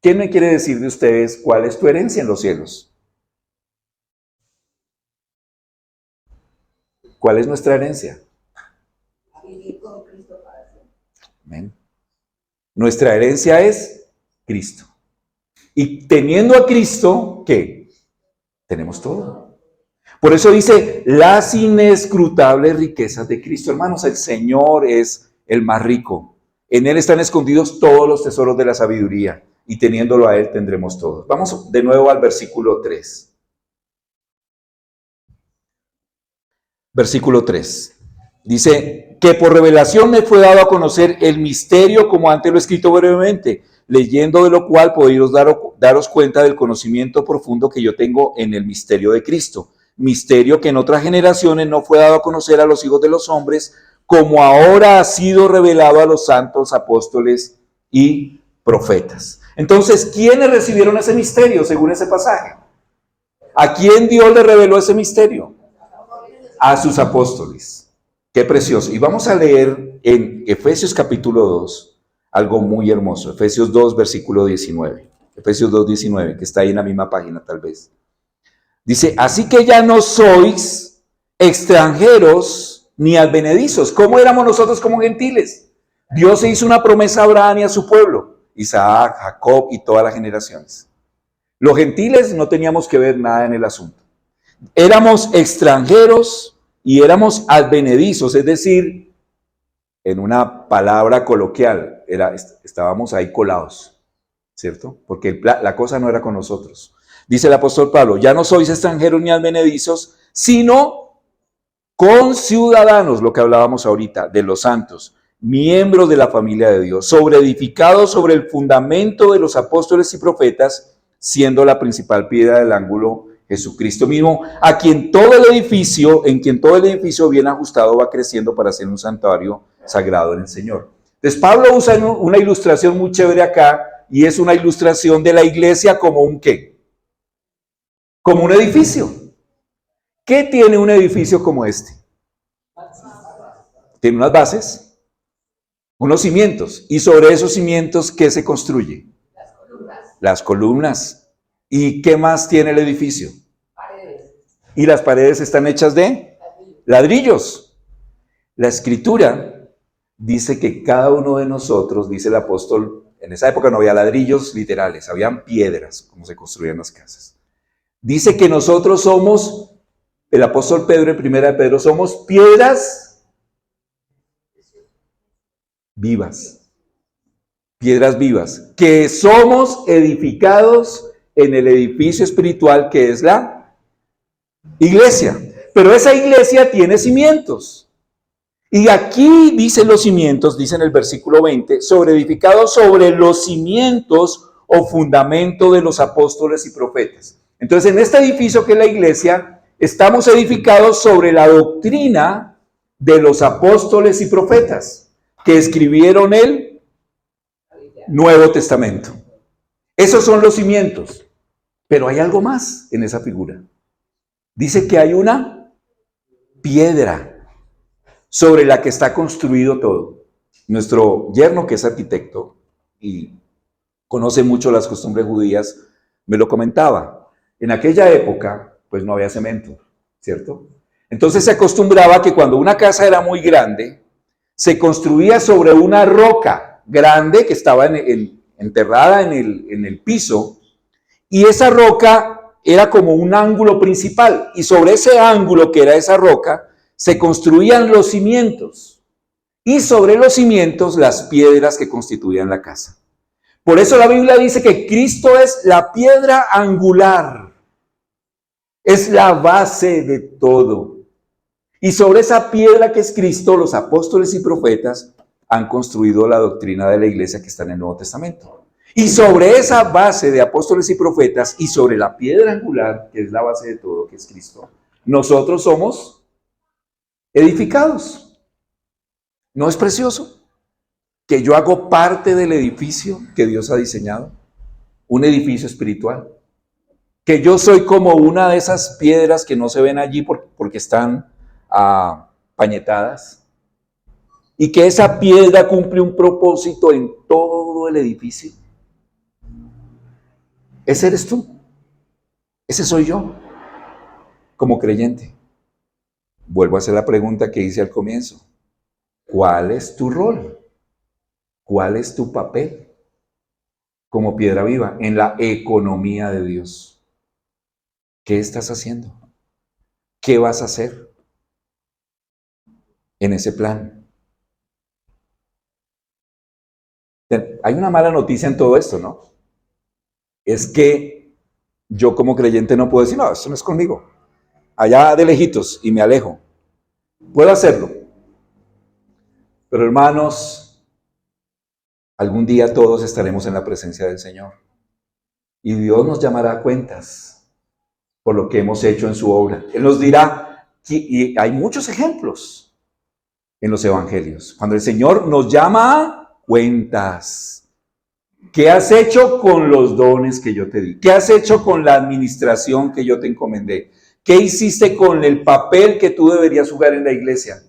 ¿Quién me quiere decir de ustedes cuál es tu herencia en los cielos? ¿Cuál es nuestra herencia? Amén. Nuestra herencia es Cristo. Y teniendo a Cristo, ¿qué? Tenemos todo. Por eso dice, las inescrutables riquezas de Cristo. Hermanos, el Señor es el más rico. En Él están escondidos todos los tesoros de la sabiduría. Y teniéndolo a Él tendremos todo. Vamos de nuevo al versículo 3. Versículo 3. Dice, que por revelación me fue dado a conocer el misterio, como antes lo he escrito brevemente, leyendo de lo cual podéis daros cuenta del conocimiento profundo que yo tengo en el misterio de Cristo. Misterio que en otras generaciones no fue dado a conocer a los hijos de los hombres, como ahora ha sido revelado a los santos apóstoles y profetas. Entonces, ¿quiénes recibieron ese misterio según ese pasaje? ¿A quién Dios le reveló ese misterio? A sus apóstoles. Qué precioso. Y vamos a leer en Efesios capítulo 2 algo muy hermoso. Efesios 2, versículo 19. Efesios 2, 19, que está ahí en la misma página tal vez. Dice, así que ya no sois extranjeros ni advenedizos. ¿Cómo éramos nosotros como gentiles? Dios se hizo una promesa a Abraham y a su pueblo, Isaac, Jacob y todas las generaciones. Los gentiles no teníamos que ver nada en el asunto. Éramos extranjeros y éramos advenedizos, es decir, en una palabra coloquial, estábamos ahí colados, ¿cierto? Porque la cosa no era con nosotros. Dice el apóstol Pablo, ya no sois extranjeros ni advenedizos, sino conciudadanos, lo que hablábamos ahorita, de los santos, miembros de la familia de Dios, edificados sobre el fundamento de los apóstoles y profetas, siendo la principal piedra del ángulo Jesucristo mismo, en quien todo el edificio bien ajustado va creciendo para ser un santuario sagrado en el Señor. Entonces Pablo usa una ilustración muy chévere acá, y es una ilustración de la iglesia como un ¿qué? Como un edificio. ¿Qué tiene un edificio como este? Tiene unas bases, unos cimientos, y sobre esos cimientos, ¿qué se construye? Las columnas. ¿Y qué más tiene el edificio? Paredes. Y las paredes están hechas de ladrillos. La Escritura dice que cada uno de nosotros, dice el apóstol, en esa época no había ladrillos literales, habían piedras, como se construían las casas. Dice que nosotros somos, el apóstol Pedro en 1 Pedro, somos piedras vivas. Piedras vivas, que somos edificados en el edificio espiritual que es la iglesia. Pero esa iglesia tiene cimientos. Y aquí dicen los cimientos, dice en el versículo 20, edificados sobre los cimientos o fundamento de los apóstoles y profetas. Entonces, en este edificio que es la iglesia, estamos edificados sobre la doctrina de los apóstoles y profetas que escribieron el Nuevo Testamento. Esos son los cimientos. Pero hay algo más en esa figura. Dice que hay una piedra sobre la que está construido todo. Nuestro yerno, que es arquitecto y conoce mucho las costumbres judías, me lo comentaba. En aquella época, pues no había cemento, ¿cierto? Entonces se acostumbraba que cuando una casa era muy grande, se construía sobre una roca grande que estaba enterrada en el piso, y esa roca era como un ángulo principal, y sobre ese ángulo que era esa roca se construían los cimientos, y sobre los cimientos las piedras que constituían la casa. Por eso la Biblia dice que Cristo es la piedra angular, es la base de todo. Y sobre esa piedra que es Cristo, los apóstoles y profetas han construido la doctrina de la iglesia que está en el Nuevo Testamento. Y sobre esa base de apóstoles y profetas y sobre la piedra angular, que es la base de todo, que es Cristo, nosotros somos edificados. ¿No es precioso? Que yo hago parte del edificio que Dios ha diseñado, un edificio espiritual. Que yo soy como una de esas piedras que no se ven allí porque están pañetadas, y que esa piedra cumple un propósito en todo el edificio. Ese eres tú, ese soy yo, como creyente. Vuelvo a hacer la pregunta que hice al comienzo. ¿Cuál es tu rol? ¿Cuál es tu papel como piedra viva en la economía de Dios? ¿Qué estás haciendo? ¿Qué vas a hacer en ese plan? Hay una mala noticia en todo esto, ¿no? Es que yo como creyente no puedo decir, no, esto no es conmigo. Allá de lejitos y me alejo. Puedo hacerlo. Pero hermanos, algún día todos estaremos en la presencia del Señor. Y Dios nos llamará a cuentas por lo que hemos hecho en su obra. Él nos dirá, y hay muchos ejemplos en los evangelios, cuando el Señor nos llama a cuentas. ¿Qué has hecho con los dones que yo te di? ¿Qué has hecho con la administración que yo te encomendé? ¿Qué hiciste con el papel que tú deberías jugar en la iglesia?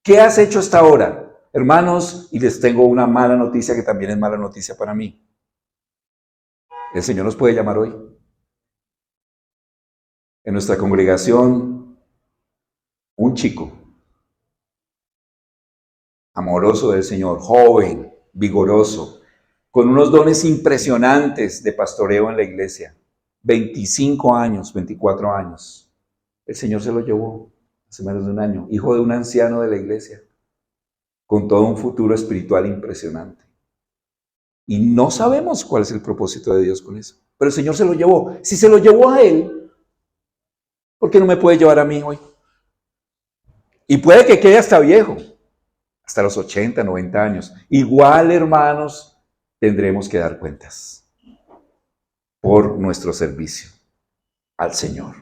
¿Qué has hecho hasta ahora? Hermanos, y les tengo una mala noticia que también es mala noticia para mí. El Señor nos puede llamar hoy. En nuestra congregación, un chico amoroso del Señor, joven, vigoroso, con unos dones impresionantes de pastoreo en la iglesia. 25 años, 24 años. El Señor se lo llevó hace menos de un año, hijo de un anciano de la iglesia, con todo un futuro espiritual impresionante. Y no sabemos cuál es el propósito de Dios con eso. Pero el Señor se lo llevó. Si se lo llevó a él, ¿por qué no me puede llevar a mí hoy? Y puede que quede hasta viejo, hasta los 80, 90 años. Igual, hermanos, tendremos que dar cuentas por nuestro servicio al Señor.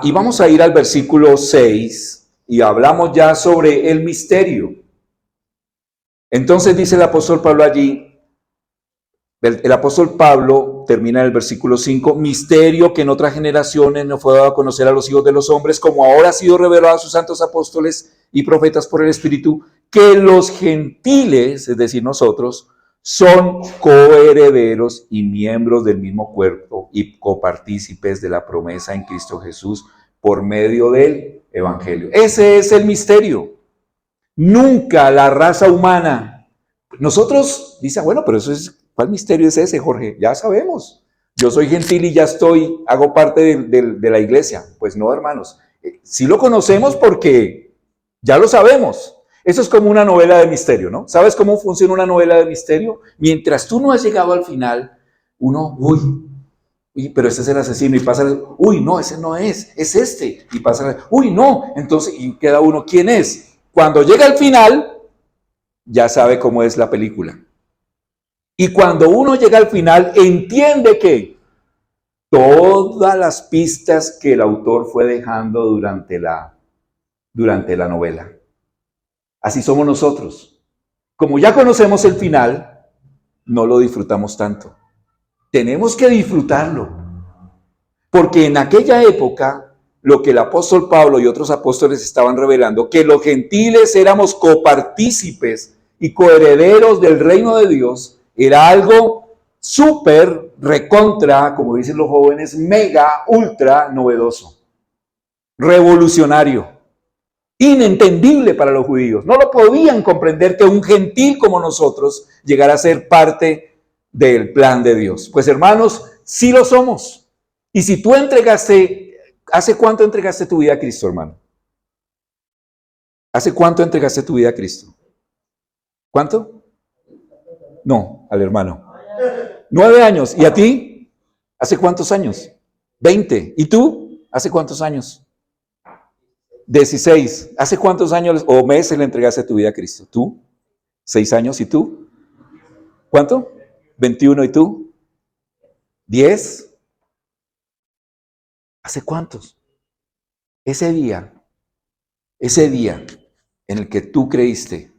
Y vamos a ir al versículo 6 y hablamos ya sobre el misterio. Entonces dice el apóstol Pablo allí, el apóstol Pablo termina en el versículo 5, misterio que en otras generaciones no fue dado a conocer a los hijos de los hombres, como ahora ha sido revelado a sus santos apóstoles y profetas por el Espíritu, que los gentiles, es decir, nosotros, son coherederos y miembros del mismo cuerpo y copartícipes de la promesa en Cristo Jesús por medio del Evangelio. Ese es el misterio. Nunca la raza humana, nosotros, dice, bueno, pero eso es, ¿cuál misterio es ese, Jorge? Ya sabemos. Yo soy gentil y ya hago parte de la iglesia. Pues no, hermanos. Sí lo conocemos porque ya lo sabemos. Eso es como una novela de misterio, ¿no? ¿Sabes cómo funciona una novela de misterio? Mientras tú no has llegado al final, uno, uy, pero ese es el asesino, y pasa, uy, no, ese no es este, y pasa, uy, no, entonces, y queda uno, ¿quién es? Cuando llega al final, ya sabe cómo es la película. Y cuando uno llega al final, entiende que todas las pistas que el autor fue dejando durante la novela. Así somos nosotros. Como ya conocemos el final, no lo disfrutamos tanto. Tenemos que disfrutarlo. Porque en aquella época, lo que el apóstol Pablo y otros apóstoles estaban revelando, que los gentiles éramos copartícipes y coherederos del reino de Dios, era algo súper, recontra, como dicen los jóvenes, mega, ultra novedoso, revolucionario. Inentendible para los judíos. No lo podían comprender que un gentil como nosotros llegara a ser parte del plan de Dios. Pues hermanos, sí lo somos. Y si tú entregaste, ¿hace cuánto entregaste tu vida a Cristo, hermano? ¿Hace cuánto entregaste tu vida a Cristo? ¿Cuánto? No, al hermano. 9 años. ¿Y a ti? ¿Hace cuántos años? 20. ¿Y tú? ¿Hace cuántos años? 16. ¿Hace cuántos años o meses le entregaste tu vida a Cristo? ¿Tú? 6 años. ¿Y tú? ¿Cuánto? 21. ¿Y tú? 10. ¿Hace cuántos? Ese día en el que tú creíste,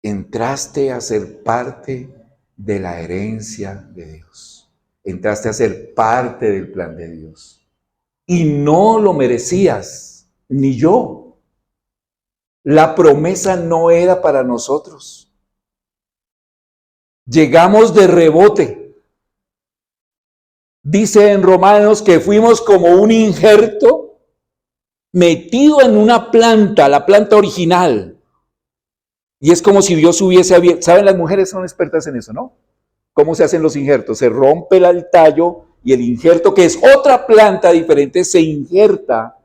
entraste a ser parte de la herencia de Dios. Entraste a ser parte del plan de Dios. Y no lo merecías, ni yo. La promesa no era para nosotros. Llegamos de rebote. Dice en Romanos que fuimos como un injerto metido en una planta, la planta original. Y es como si Dios hubiese abierto. ¿Saben? Las mujeres son expertas en eso, ¿no? ¿Cómo se hacen los injertos? Se rompe el tallo y el injerto, que es otra planta diferente, se injerta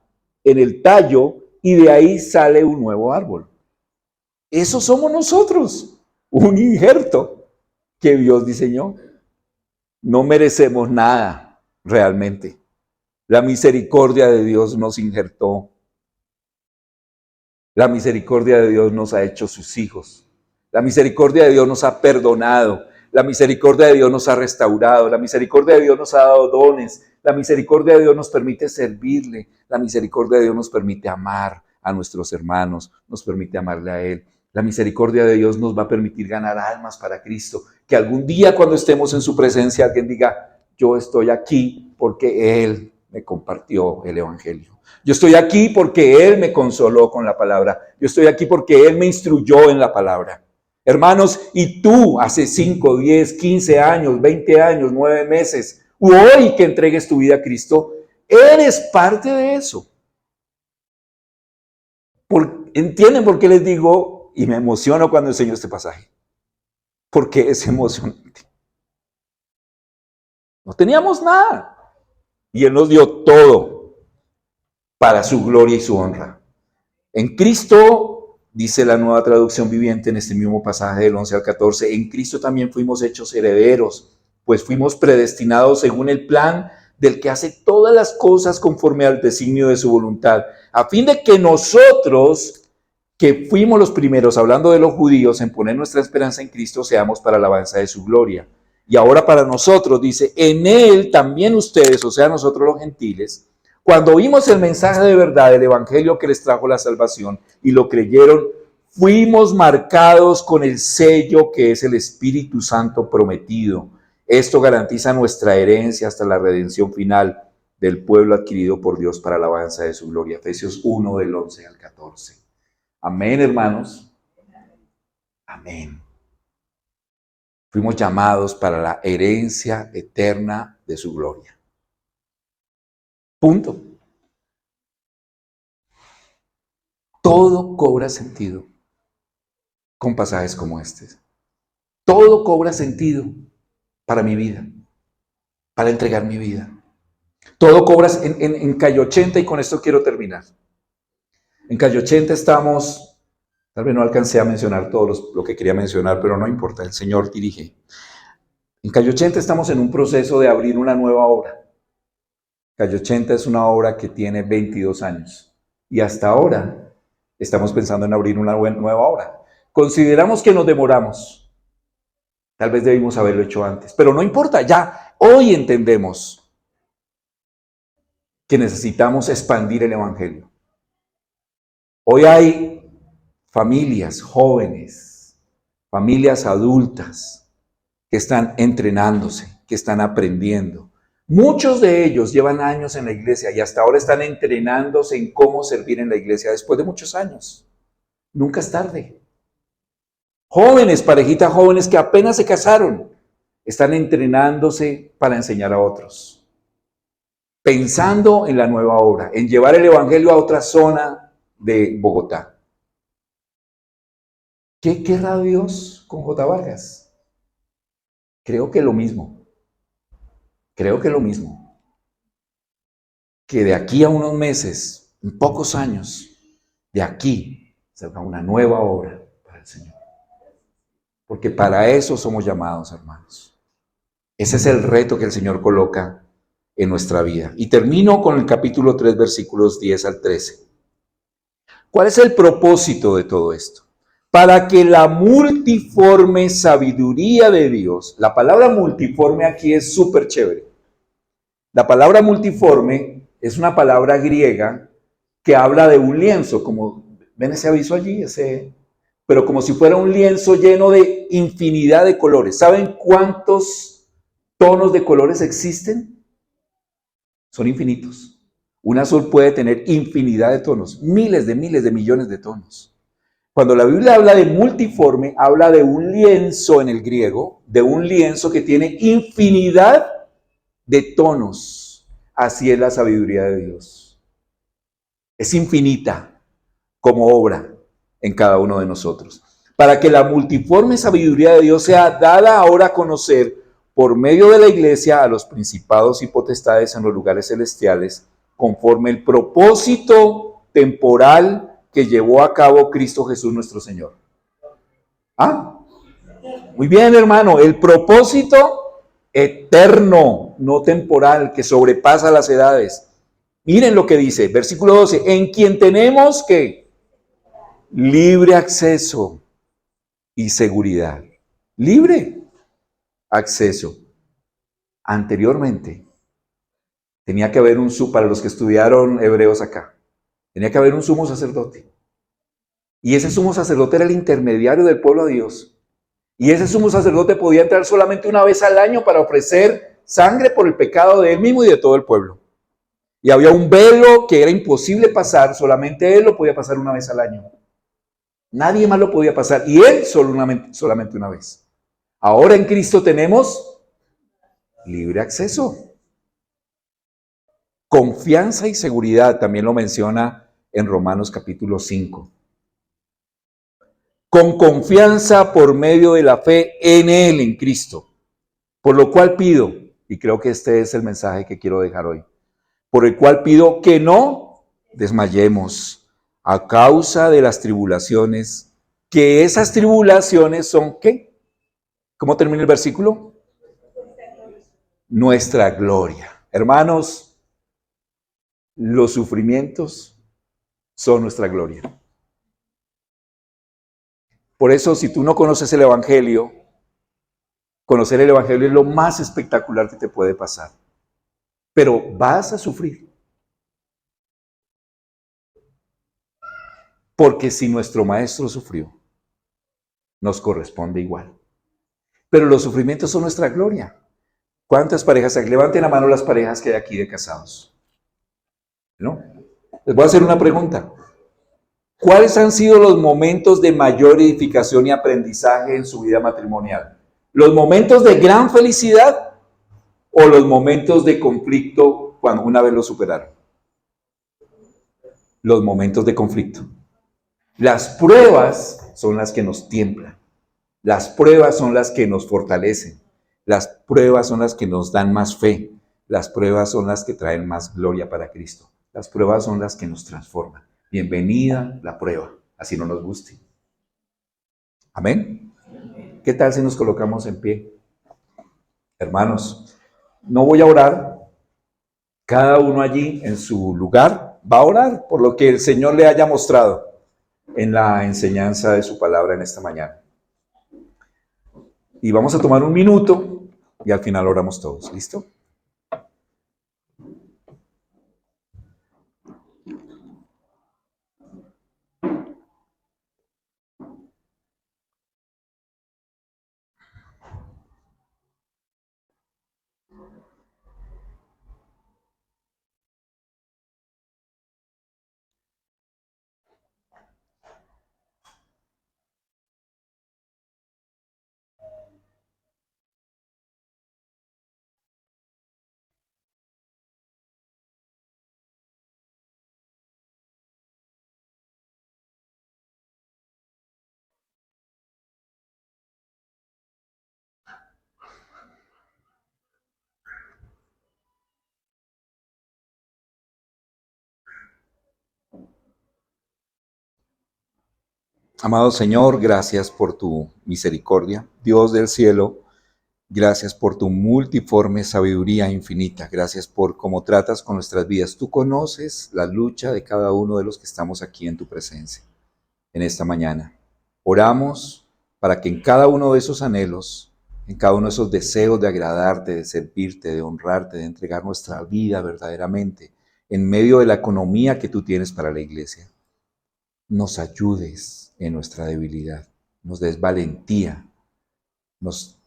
en el tallo y de ahí sale un nuevo árbol. Eso somos nosotros, un injerto que Dios diseñó. No merecemos nada realmente. La misericordia de Dios nos injertó. La misericordia de Dios nos ha hecho sus hijos. La misericordia de Dios nos ha perdonado. La misericordia de Dios nos ha restaurado. La misericordia de Dios nos ha dado dones. La misericordia de Dios nos permite servirle. La misericordia de Dios nos permite amar a nuestros hermanos. Nos permite amarle a Él. La misericordia de Dios nos va a permitir ganar almas para Cristo. Que algún día cuando estemos en su presencia alguien diga, yo estoy aquí porque Él me compartió el Evangelio. Yo estoy aquí porque Él me consoló con la palabra. Yo estoy aquí porque Él me instruyó en la palabra. Hermanos, y tú hace 5, 10, 15 años, 20 años, 9 meses, o hoy que entregues tu vida a Cristo, eres parte de eso. ¿Entienden por qué les digo? Y me emociono cuando enseño este pasaje. Porque es emocionante. No teníamos nada. Y Él nos dio todo para su gloria y su honra. En Cristo, dice la Nueva Traducción Viviente en este mismo pasaje del 11 al 14, en Cristo también fuimos hechos herederos, pues fuimos predestinados según el plan del que hace todas las cosas conforme al designio de su voluntad, a fin de que nosotros, que fuimos los primeros, hablando de los judíos, en poner nuestra esperanza en Cristo, seamos para la alabanza de su gloria. Y ahora para nosotros, dice, en Él también ustedes, o sea, nosotros los gentiles, cuando oímos el mensaje de verdad, el evangelio que les trajo la salvación y lo creyeron, fuimos marcados con el sello que es el Espíritu Santo prometido. Esto garantiza nuestra herencia hasta la redención final del pueblo adquirido por Dios para la alabanza de su gloria. Efesios 1 del 11 al 14. Amén, hermanos. Amén. Fuimos llamados para la herencia eterna de su gloria. Punto. Todo cobra sentido con pasajes como este. Todo cobra sentido para mi vida, para entregar mi vida. Todo cobra en Calle 80, y con esto quiero terminar. En Calle 80 estamos, tal vez no alcancé a mencionar todo lo que quería mencionar, pero no importa, el Señor dirige. En Calle 80 estamos en un proceso de abrir una nueva obra. Calle 80 es una obra que tiene 22 años y hasta ahora estamos pensando en abrir una nueva obra. Consideramos que nos demoramos. Tal vez debimos haberlo hecho antes, pero no importa, ya hoy entendemos que necesitamos expandir el Evangelio. Hoy hay familias jóvenes, familias adultas que están entrenándose, que están aprendiendo. Muchos de ellos llevan años en la iglesia y hasta ahora están entrenándose en cómo servir en la iglesia después de muchos años. Nunca es tarde. Jóvenes, parejitas jóvenes que apenas se casaron, están entrenándose para enseñar a otros. pensando en la nueva obra, en llevar el evangelio a otra zona de Bogotá. ¿Qué querrá Dios con J. Vargas? Creo que lo mismo. Creo que lo mismo. Que de aquí a unos meses, en pocos años, de aquí será una nueva obra para el Señor. Porque para eso somos llamados, hermanos. Ese es el reto que el Señor coloca en nuestra vida. Y termino con el capítulo 3, versículos 10 al 13. ¿Cuál es el propósito de todo esto? Para que la multiforme sabiduría de Dios, la palabra multiforme aquí es súper chévere. La palabra multiforme es una palabra griega que habla de un lienzo, como ven ese aviso allí, pero como si fuera un lienzo lleno de infinidad de colores. ¿Saben cuántos tonos de colores existen? Son infinitos. Un azul puede tener infinidad de tonos, miles de millones de tonos. Cuando la Biblia habla de multiforme, habla de un lienzo en el griego, de un lienzo que tiene infinidad de tonos. Así es la sabiduría de Dios. Es infinita como obra en cada uno de nosotros. Para que la multiforme sabiduría de Dios sea dada ahora a conocer por medio de la iglesia a los principados y potestades en los lugares celestiales, conforme el propósito temporal que llevó a cabo Cristo Jesús nuestro Señor. ¿Ah? Muy bien, hermano, el propósito eterno, no temporal, que sobrepasa las edades. Miren lo que dice, versículo 12, en quien tenemos que libre acceso y seguridad. Libre acceso. Anteriormente, tenía que haber para los que estudiaron hebreos acá, tenía que haber un sumo sacerdote. Y ese sumo sacerdote era el intermediario del pueblo a Dios. Y ese sumo sacerdote podía entrar solamente una vez al año para ofrecer sangre por el pecado de él mismo y de todo el pueblo. Y había un velo que era imposible pasar, solamente él lo podía pasar una vez al año. Nadie más lo podía pasar y él solamente una vez. Ahora en Cristo tenemos libre acceso. Confianza y seguridad, también lo menciona en Romanos capítulo 5. Con confianza por medio de la fe en Él, en Cristo. Por lo cual pido, y creo que este es el mensaje que quiero dejar hoy, por el cual pido que no desmayemos a causa de las tribulaciones, que esas tribulaciones son, ¿qué? ¿Cómo termina el versículo? Nuestra gloria. Hermanos, los sufrimientos son nuestra gloria. Por eso, si tú no conoces el Evangelio, conocer el Evangelio es lo más espectacular que te puede pasar. Pero vas a sufrir. Porque si nuestro Maestro sufrió, nos corresponde igual. Pero los sufrimientos son nuestra gloria. ¿Cuántas parejas hay? Levanten la mano las parejas que hay aquí de casados. ¿No? Les voy a hacer una pregunta. ¿Cuáles han sido los momentos de mayor edificación y aprendizaje en su vida matrimonial? ¿Los momentos de gran felicidad o los momentos de conflicto cuando una vez lo superaron? Los momentos de conflicto. Las pruebas son las que nos tiemblan. Las pruebas son las que nos fortalecen. Las pruebas son las que nos dan más fe. Las pruebas son las que traen más gloria para Cristo. Las pruebas son las que nos transforman. Bienvenida la prueba, así no nos guste. Amén. ¿Qué tal si nos colocamos en pie? Hermanos, no voy a orar. Cada uno allí en su lugar va a orar por lo que el Señor le haya mostrado en la enseñanza de su palabra en esta mañana. Y vamos a tomar un minuto y al final oramos todos. ¿Listo? Amado Señor, gracias por tu misericordia. Dios del cielo, gracias por tu multiforme sabiduría infinita. Gracias por cómo tratas con nuestras vidas. Tú conoces la lucha de cada uno de los que estamos aquí en tu presencia en esta mañana. Oramos para que en cada uno de esos anhelos, en cada uno de esos deseos de agradarte, de servirte, de honrarte, de entregar nuestra vida verdaderamente, en medio de la economía que tú tienes para la iglesia, nos ayudes en nuestra debilidad, nos des valentía, nos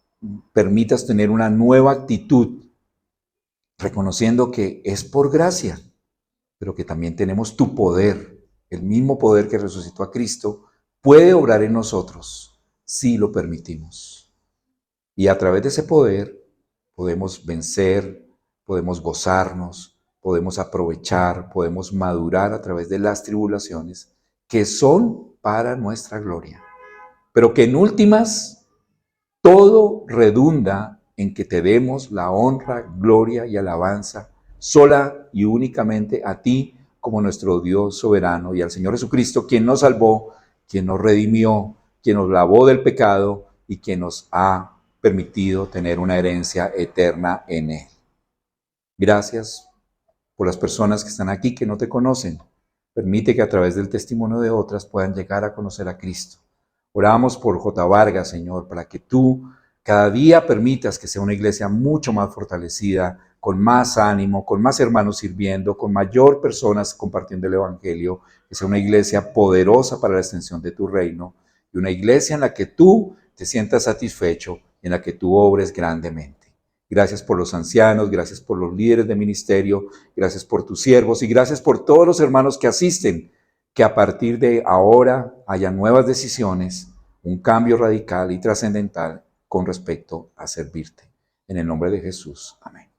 permitas tener una nueva actitud, reconociendo que es por gracia, pero que también tenemos tu poder, el mismo poder que resucitó a Cristo, puede obrar en nosotros si lo permitimos. Y a través de ese poder podemos vencer, podemos gozarnos, podemos aprovechar, podemos madurar a través de las tribulaciones que son para nuestra gloria, pero que en últimas todo redunda en que te demos la honra, gloria y alabanza sola y únicamente a ti como nuestro Dios soberano y al Señor Jesucristo, quien nos salvó, quien nos redimió, quien nos lavó del pecado y quien nos ha permitido tener una herencia eterna en Él. Gracias por las personas que están aquí que no te conocen. Permite que a través del testimonio de otras puedan llegar a conocer a Cristo. Oramos por J. Vargas, Señor, para que tú cada día permitas que sea una iglesia mucho más fortalecida, con más ánimo, con más hermanos sirviendo, con mayor personas compartiendo el Evangelio, que sea una iglesia poderosa para la extensión de tu reino y una iglesia en la que tú te sientas satisfecho y en la que tú obres grandemente. Gracias por los ancianos, gracias por los líderes de ministerio, gracias por tus siervos y gracias por todos los hermanos que asisten, que a partir de ahora haya nuevas decisiones, un cambio radical y trascendental con respecto a servirte. En el nombre de Jesús. Amén.